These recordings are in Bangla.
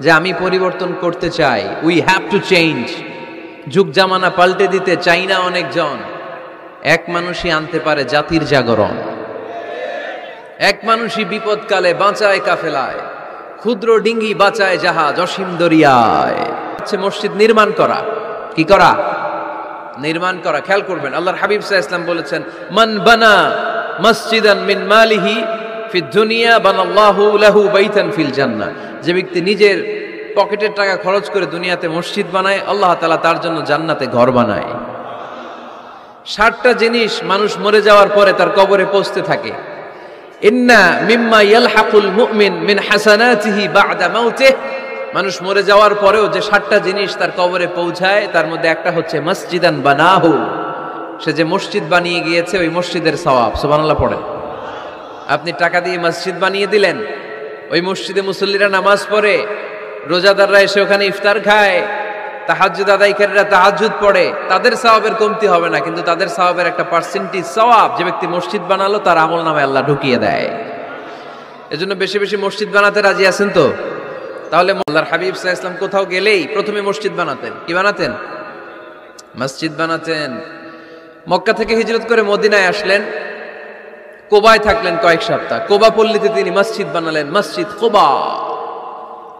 যে আমি পরিবর্তন করতে চাই, উই হ্যাভ টু চেঞ্জ। যুগ জামানা পাল্টে দিতে চাই না অনেকজন। এক মানুষই আনতে পারে জাতির জাগরণ। এক মানুষই বিপদকালে বাঁচায় কাফেলায়, ক্ষুদ্র ডিঙ্গি বাঁচায় জাহাজ অসীম দরিয়ায়। হচ্ছে মসজিদ নির্মাণ করা। কি করা? নির্মাণ করা। খেয়াল করবেন, আল্লাহর হাবিব সাল্লাল্লাহু আলাইহি ওয়াসাল্লাম বলেছেন, মান বানা মসজিদান মিন মালিহি ফিদ দুনিয়া বানাল্লাহু লাহু বাইতান ফিল জান্নাহ। যে ব্যক্তি নিজের পকেটের টাকা খরচ করে দুনিয়াতে মসজিদ বানায়, আল্লাহ তাআলা তার জন্য জান্নাতে ঘর বানায়। 60টা জিনিস মানুষ মরে যাওয়ার পরে তার কবরে পৌঁছতে থাকে। ইন্না মিম্মা ইয়ালহাকুল মুমিন মিন হাসানাতিহি বা'দা মাউতিহি। মানুষ মরে যাওয়ার পরেও যে 60টা জিনিস তার কবরে পৌঁছায়, তার মধ্যে একটা হচ্ছে মসজিদান বানাহু। সে যে মসজিদ বানিয়ে গিয়েছে, ওই মসজিদের সওয়াব। সুবহানাল্লাহ পড়েন। আপনি টাকা দিয়ে মসজিদ বানিয়ে দিলেন, ওই মসজিদে মুসল্লিরা নামাজ পড়ে, রোজাদাররা এসে ওখানে ইফতার খায়, তাহাজ্জুদ আদায়কারীরা তাহাজ্জুদ পড়ে, তাদের সওয়াবের কমতি হবে না, কিন্তু তাদের সওয়াবের একটা পার্সেন্টেজ সওয়াব যে ব্যক্তি মসজিদ বানালো তার আমলনামায় আল্লাহ ঢুকিয়ে দেয়। এজন্য বেশি বেশি মসজিদ বানাতে রাজি আছেন তো? তাহলে আল্লাহর হাবিব সাল্লাল্লাহু আলাইহি ওয়াসাল্লাম কোথাও গেলেই প্রথমে মসজিদ বানাতেন। কি বানাতেন? মসজিদ বানাতেন। মক্কা থেকে হিজরত করে মদিনায় আসলেন, কোবায় থাকলেন কয়েক সপ্তাহ। কোবা পল্লীতে তিনি মসজিদ বানালেন, মসজিদ কোবা।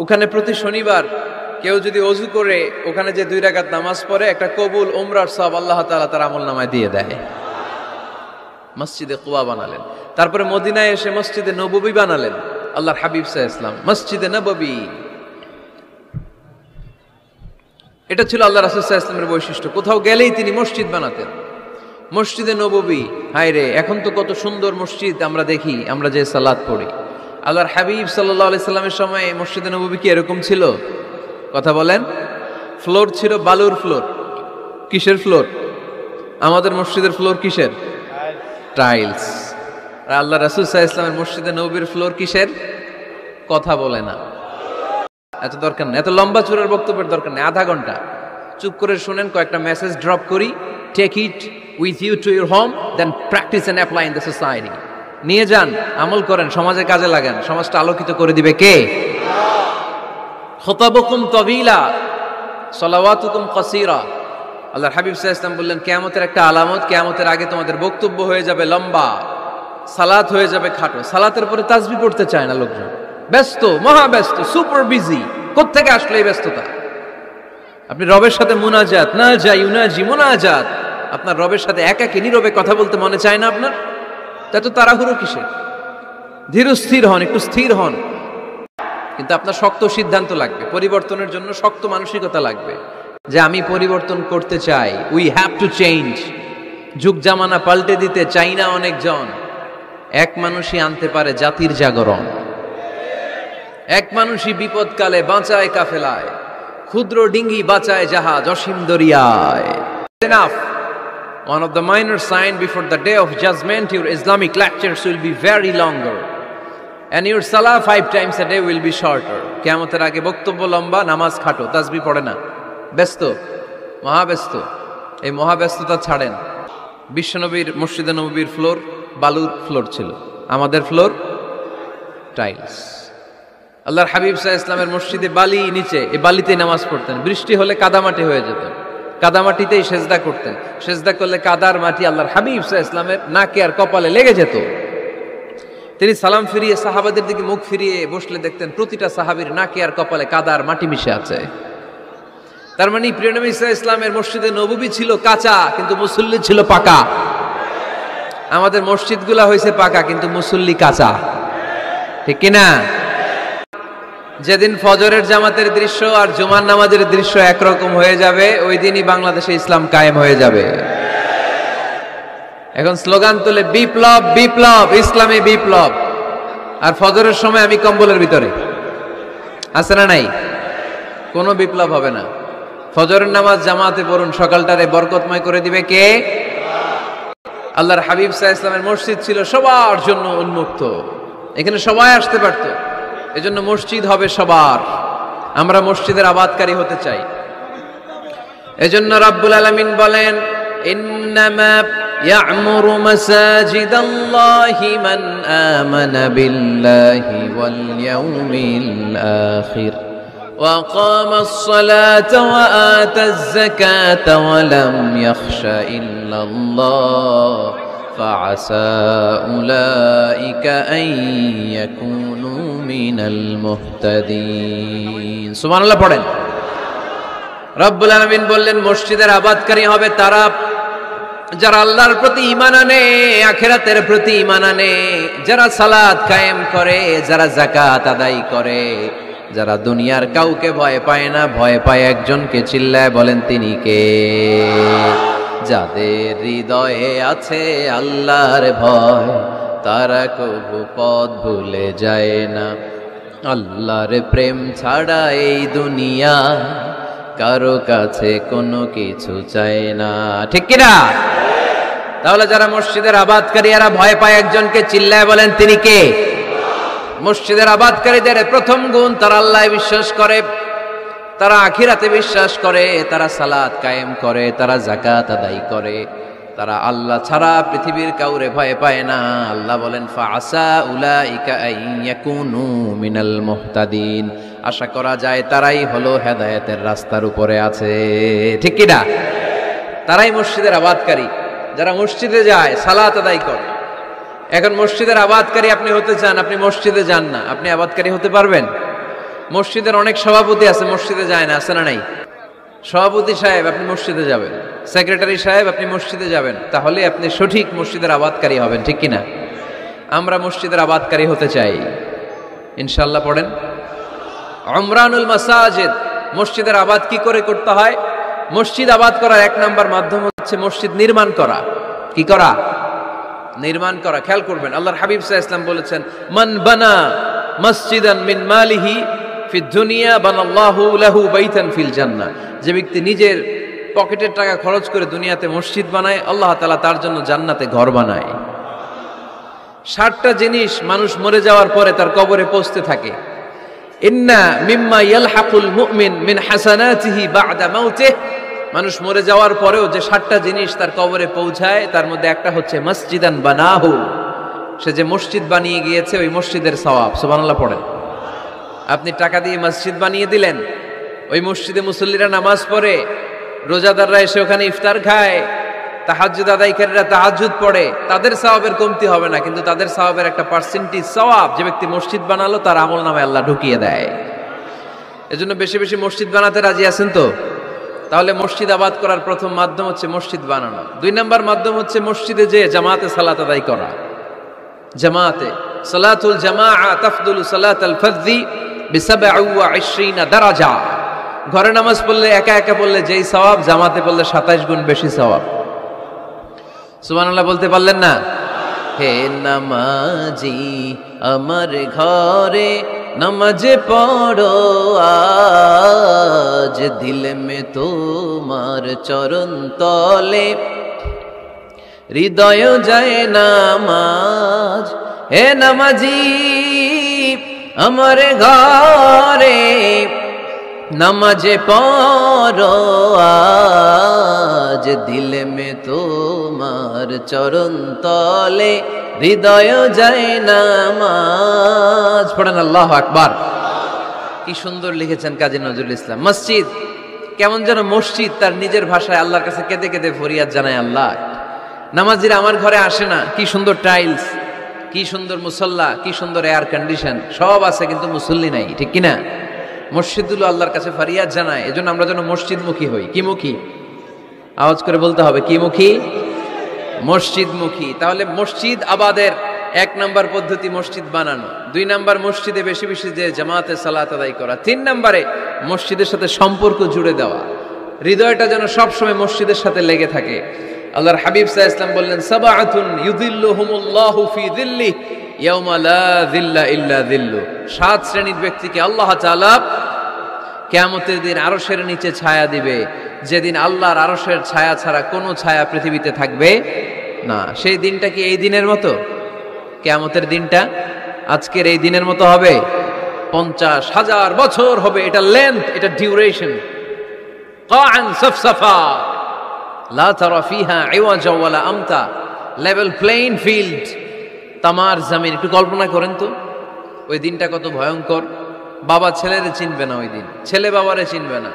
ওখানে প্রতি শনিবার কেউ যদি ওযু করে ওখানে যে 2 রাকাত নামাজ পড়ে, একটা কবুল উমরার সওয়াব আল্লাহ তাআলা তার আমলনামায় দিয়ে দেয়। মসজিদে কোবা বানালেন। তারপরে মদিনায় এসে মসজিদে নববী বানালেন আল্লাহর হাবিব সাল্লাল্লাহু আলাইহি ওয়াসাল্লাম, মসজিদে নববী। এটা ছিল আল্লাহ রাসূল সাল্লাল্লাহু আলাইহি ওয়াসাল্লামের বৈশিষ্ট্য। কোথাও গেলেই তিনি মসজিদ বানাতেন। মসজিদে নববী, হায় রে, এখন তো কত সুন্দর মসজিদ আমরা দেখি, আমরা যে সালাত পড়ি। আল্লাহর হাবিব সাল্লাল্লাহু আলাইহি সাল্লামের সময় মসজিদে নববী কি এরকম ছিল? কথা বলেন। ফ্লোর ছিল বালুর ফ্লোর। কিসের ফ্লোর? আমাদের মসজিদের ফ্লোর কিসের? টাইলস। আর আল্লাহ রাসূল সাল্লাল্লাহু আলাইহি ওয়াসাল্লামের মসজিদে নববীর ফ্লোর কিসের? কথা বলে না। এত দরকার নেই, এত লম্বা চূড়ার বক্তব্যের দরকার নেই। আধা ঘন্টা চুপ করে শুনেন, কয়েকটা মেসেজ ড্রপ করি। Take it with you to your home, then practice and apply in the society. নিয়ে যান, আমল করেন, সমাজে কাজে লাগান। সমাজটা আলোকিত করে দিবে কে? খুতাবুকুম তাবিলা সালাওয়াতুকুম কাসীরা। আল্লাহর হাবিব সাল্লাল্লাহু আলাইহি ওয়াসাল্লাম বললেন, কিয়ামতের একটা আলামত, কিয়ামতের আগে তোমাদের বক্তব্য হয়ে যাবে লম্বা, সালাত হয়ে যাবে খাটো। সালাতের পরে তাসবিহ পড়তে চায় না লোকজন, ব্যস্ত, মহা ব্যস্ত, সুপার বিজি। কোত্থেকে আসলে এই ব্যস্ততা? আপনি রবের সাথে মুনাজাত, না যাই ইউনাজি মুনাজাত, আপনার রবের সাথে একাকী নীরবে কথা বলতে মনে চায় না আপনার? এত তাড়াহুড়ো কিসের? ধীর স্থির হন, একটু স্থির হন। কিন্তু আপনার শক্ত সিদ্ধান্ত লাগবে, পরিবর্তনের জন্য শক্ত মানসিকতা লাগবে, যে আমি পরিবর্তন করতে চাই, উই হ্যাভ টু চেঞ্জ। যুগ জামানা পাল্টে দিতে চাই না অনেকজন। এক মানুষই আনতে পারে জাতির জাগরণ। এক মানুষই বিপদকালে বাঁচায় কাফেলায়, ক্ষুদ্র ডিঙ্গি বাঁচায় জাহাজ অসীম দরিয়ায়। Enough. One of the minor signs before the day of judgment, your Islamic lectures will be very longer, and your salah 5 times a day will be shorter. কিয়ামতের আগে বক্তব্য লম্বা, নামাজ খাটো, তাসবিহ পড়ে না, ব্যস্ত, মহাব্যস্ত। এই মহাব্যস্ততা ছাড়েন। বিশ্বনবীর মসজিদে নববীর ফ্লোর বালুর ফ্লোর ছিল, আমাদের ফ্লোর টাইলস। আল্লাহর হাবিব সাল্লাল্লাহু আলাইহি ওয়াসাল্লামের মসজিদে বালি নিচে, এই বালিতেই নামাজ পড়তেন। বৃষ্টি হলে কাদামাটি হয়ে যেত, কাদামাটিতেই সেজদা করতেন। সেজদা করলে কাদার মাটি আল্লাহর হাবিব সাল্লাল্লাহু আলাইহি ওয়াসাল্লামের নাকে আর কপালে লেগে যেত। তিনি সালাম ফিরিয়ে সাহাবাদের দিকে মুখ ফিরিয়ে বসলে দেখতেন প্রতিটা সাহাবীর নাকে আর কপালে কাদার মাটি মিশে আছে। তার মানে প্রিয় নবী সাল্লাল্লাহু আলাইহি ওয়াসাল্লামের মসজিদে নববী ছিল কাঁচা, কিন্তু মুসল্লি ছিল পাকা। আমাদের মসজিদগুলা হয়েছে পাকা, কিন্তু মুসল্লি কাঁচা, ঠিক কিনা? যেদিন ফজরের জামাতের দৃশ্য আর জুমার নামাজের দৃশ্য একরকম হয়ে যাবে, ওই দিনই বাংলাদেশে ইসলাম কায়েম হয়ে যাবে। এখন স্লোগান তোলে বিপ্লব, বিপ্লব, ইসলামী বিপ্লব। আর ফজরের সময় আমি কম্বলের ভিতরে, আছে না নাই? কোনো বিপ্লব হবে না। ফজরের নামাজ জামাতে পড়ুন, সকালটারে বরকতময় করে দিবে কে? আল্লাহর হাবিব সাল্লাল্লাহু আলাইহি ওয়াসাল্লামের মসজিদ ছিল সবার জন্য উন্মুক্ত, এখানে সবাই আসতে পারত। এজন্য মসজিদ হবে সবার। আমরা মসজিদের আবাদকারী হতে চাই। এজন্য রাব্বুল আলামিন বলেন, ইন্নামা ইয়া'মুরু মাসাজিদাল্লাহি মান আমানা বিল্লাহি ওয়াল ইয়াউমিল আখির وأقام الصلاة وآتى الزكاة ولم يخش إلا الله فعسى أولئك أن يكونوا من المهتدين سبحان الله পড়েন রব্বুল আলামিন বললেন মসজিদের আবাদকারী হবে তারা যারা আল্লাহর প্রতি ঈমান আনে আখিরাতের প্রতি ঈমান আনে যারা সালাত কায়েম করে যারা যাকাত আদায় করে যারা দুনিয়ার কাউকে ভয় পায় না ভয় পায় একজনকে চিল্লায় বলেন তিনি কে যাদের হৃদয়ে আছে আল্লাহর ভয় তারা কবু পথ ভুলে যায় না আল্লাহর প্রেম ছাড়া এই দুনিয়া কারো কাছে কোনো কিছু চায় না ঠিক কি না তাহলে যারা মসজিদের আবাদকারী এরা ভয় পায় একজনকে চিল্লায় বলেন তিনি কে মসজিদের আবাদকারীদের প্রথম গুণ তারা আল্লাহয় বিশ্বাস করে তারা আখিরাতে বিশ্বাস করে তারা সালাত কায়েম করে তারা যাকাত আদায় করে তারা আল্লাহ ছাড়া পৃথিবীর কাউরে ভয় পায় না আল্লাহ বলেন ফাআসা উলাইকা আইয়াকুনু মিনাল মুহতাদিন আশা করা যায় তারাই হলো হেদায়েতের রাস্তার উপরে আছে ঠিক কি না তারাই মসজিদের আবাদকারী যারা মসজিদে যায় সালাত আদায় করে এখন মসজিদের আবাদকারী আপনি হতে চান আপনি মসজিদে যান না আপনি আবাদকারী হতে পারবেন মসজিদের অনেক সভাপতি আছে মসজিদে যায় না আছে না নাই সভাপতি সাহেব আপনি মসজিদে যাবেন সেক্রেটারি সাহেব আপনি মসজিদে যাবেন তাহলে আপনি সঠিক মসজিদের আবাদকারী হবেন ঠিক কি না আমরা মসজিদের আবাদকারী হতে চাই ইনশাআল্লাহ পড়েন উমরানুল মাসাজিদ মসজিদের আবাদ কি করে করতে হয় মসজিদ আবাদ করার এক নাম্বার মাধ্যম হচ্ছে মসজিদ নির্মাণ করা কি করা নির্মাণ করা খেয়াল করবেন আল্লাহর হাবিব সাল্লাল্লাহু আলাইহি ওয়াসাল্লাম বলেছেন মান বানা মসজিদান মিন মালিহি ফিদ দুনিয়া বানাল্লাহু লাহু বাইতান ফিল জান্নাহ যে ব্যক্তি নিজের পকেটের টাকা খরচ করে দুনিয়াতে মসজিদ বানায় আল্লাহ তাআলা তার জন্য জান্নাতে ঘর বানায় 60টা জিনিস মানুষ মরে যাওয়ার পরে তার কবরে পৌঁছতে থাকে ইন্না মিম্মা ইয়ালহাকুল মুমিন মিন হাসানাতিহি বা'দা মাউতিহি মানুষ মরে যাওয়ার পরেও যে 60টা জিনিস তার কবরে পৌঁছায় তার মধ্যে একটা হচ্ছে মসজিদান বানাহু সে যে মসজিদ বানিয়ে গিয়েছে ওই মসজিদের সওয়াব সুবহানাল্লাহ পড়েন আপনি টাকা দিয়ে মসজিদ বানিয়ে দিলেন ওই মসজিদে মুসল্লিরা নামাজ পড়ে রোজাদাররা এসে ওখানে ইফতার খায় তাহাজ্জুদ আদায়কারীরা তাহাজ্জুদ পড়ে তাদের সওয়াবের কমতি হবে না কিন্তু তাদের সওয়াবের একটা পার্সেন্টেজ সওয়াব যে ব্যক্তি মসজিদ বানালো তার আমলনামায় আল্লাহ ঢুকিয়ে দেয় এজন্য বেশি বেশি মসজিদ বানাতে রাজি আছেন তো তাহলে মসজিদ আবাদ করার প্রথম মাধ্যম হচ্ছে মসজিদ বানানো 2 নাম্বার মাধ্যম হচ্ছে মসজিদে যে জামাতে সালাত আদায় করা জামাতে সালাতুল জামাআ তাফদুলু সালাতাল ফাযযি ব27 দারাজা ঘরে নামাজ পড়লে একা একা পড়লে যেই সওয়াব জামাতে পড়লে 27 গুণ বেশি সওয়াব সুবহানাল্লাহ বলতে পারলেন না হে নামাজি আমার ঘরে নামাজ পড়ো আজ দিল মে তোমার চরণ তলে হৃদয় যায় নামাজ হে নামাজি আমার ঘরে নামাজ পড়ো আজ দিল মে তোমার চরণ তলে হৃদয় যায় নামাজ পড়েন আল্লাহু আকবার কি সুন্দর লিখেছেন কাজী নজরুল ইসলাম মসজিদ কেমন যেন মসজিদ তার নিজের ভাষায় আল্লাহর কাছে কেঁদে কেঁদে ফরিয়াদ জানায় আল্লাহ নামাজিরা আমার ঘরে আসে না কি সুন্দর টাইলস কি সুন্দর মুসল্লা কি সুন্দর এয়ার কন্ডিশন সব আছে কিন্তু মুসল্লি নাই ঠিক কিনা মসজিদগুলো আল্লাহর কাছে ফরিয়াদ জানায় এজন্য আমরা যেন মসজিদমুখী হই কি মুখী আওয়াজ করে বলতে হবে কি মুখী মসজিদমুখী তাহলে মসজিদ আবাদের 1 নাম্বার পদ্ধতি মসজিদ বানানো 2 নাম্বার মসজিদে বেশি বেশি যে জামাতে সালাত আদায় করা 3 নম্বরে মসজিদের সাথে সম্পর্ক জুড়ে দেওয়া হৃদয়টা যেন সব সময় মসজিদের সাথে লেগে থাকে আল্লাহর হাবিব সাল্লাল্লাহু আলাইহি ওয়াসাল্লাম বললেন সাবআতুন ইউযিল্লুহুমুল্লাহু ফি যিল্লিহি ইয়াওমা লা যিল্লা ইল্লা যিল্লু 7 শ্রেণীর ব্যক্তিকে আল্লাহ তাআলা কিয়ামতের দিন আরশের নিচে ছায়া দিবে যেদিন আল্লাহর আরশের ছায়া ছাড়া কোনো ছায়া পৃথিবীতে থাকবে না সেই দিনটা কি এই দিনের মতো কিয়ামতের দিনটা আজকের এই দিনের মতো হবে 50,000 বছর হবে এটা লেন্থ এটা ডিউরেশন কাআন সাফসাফা লা তারা ফিহা ইওয়াজা ওয়ালা আমতা লেভেল প্লেইং ফিল্ড তামার জমিন একটু কল্পনা করেন তো ওই দিনটা কত ভয়ঙ্কর বাবা ছেলেরে চিনবে না ওই দিন, ছেলে বাবারে চিনবে না,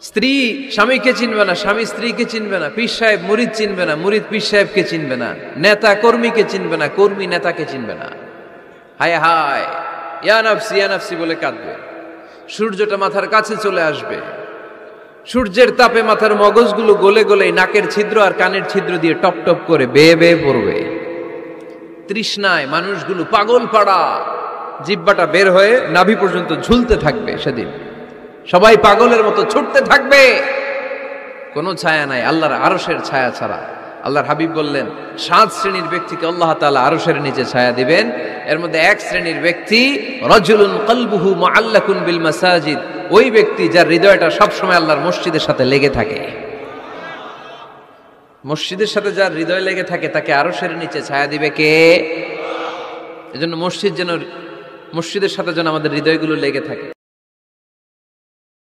স্ত্রী স্বামীকে চিনবে না, স্বামী স্ত্রীকে চিনবে না, পীর সাহেব মুরিদ চিনবে না, মুরিদ পীর সাহেবকে চিনবে না, নেতা কর্মীকে চিনবে না, কর্মী নেতাকে চিনবে না। হায় হায়, ইয়া নাফসি বলে কাঁদবে। সূর্যটা মাথার কাছে চলে আসবে, সূর্যের তাপে মাথার মগজগুলো গলে গলে নাকের ছিদ্র আর কানের ছিদ্র দিয়ে টপ টপ করে বেয়ে বেয়ে পড়বে। তৃষ্ণায় মানুষগুলো পাগল পাড়া, জিহ্বাটা বের হয়ে নাভি পর্যন্ত ঝুলতে থাকবে। সেদিন সবাই পাগলের মতো ছুটতে থাকবে, কোনো ছায়া নাই আল্লাহর আরশের ছায়া ছাড়া। আল্লাহর হাবিব বললেন 7 শ্রেণীর ব্যক্তিকে আল্লাহ তাআলা আরশের নিচে ছায়া দিবেন। এর মধ্যে 1 শ্রেণীর ব্যক্তি রাজুলুন কলবুহু মুআল্লাকুন বিল মাসাজিদ, ওই ব্যক্তি যার হৃদয়টা সবসময় আল্লাহর মসজিদের সাথে লেগে থাকে। মসজিদের সাথে যার হৃদয় লেগে থাকে তাকে আরশের নিচে ছায়া দিবে কে? এজন্য মসজিদের সাথে যেন আমাদের হৃদয়গুলো লেগে থাকে।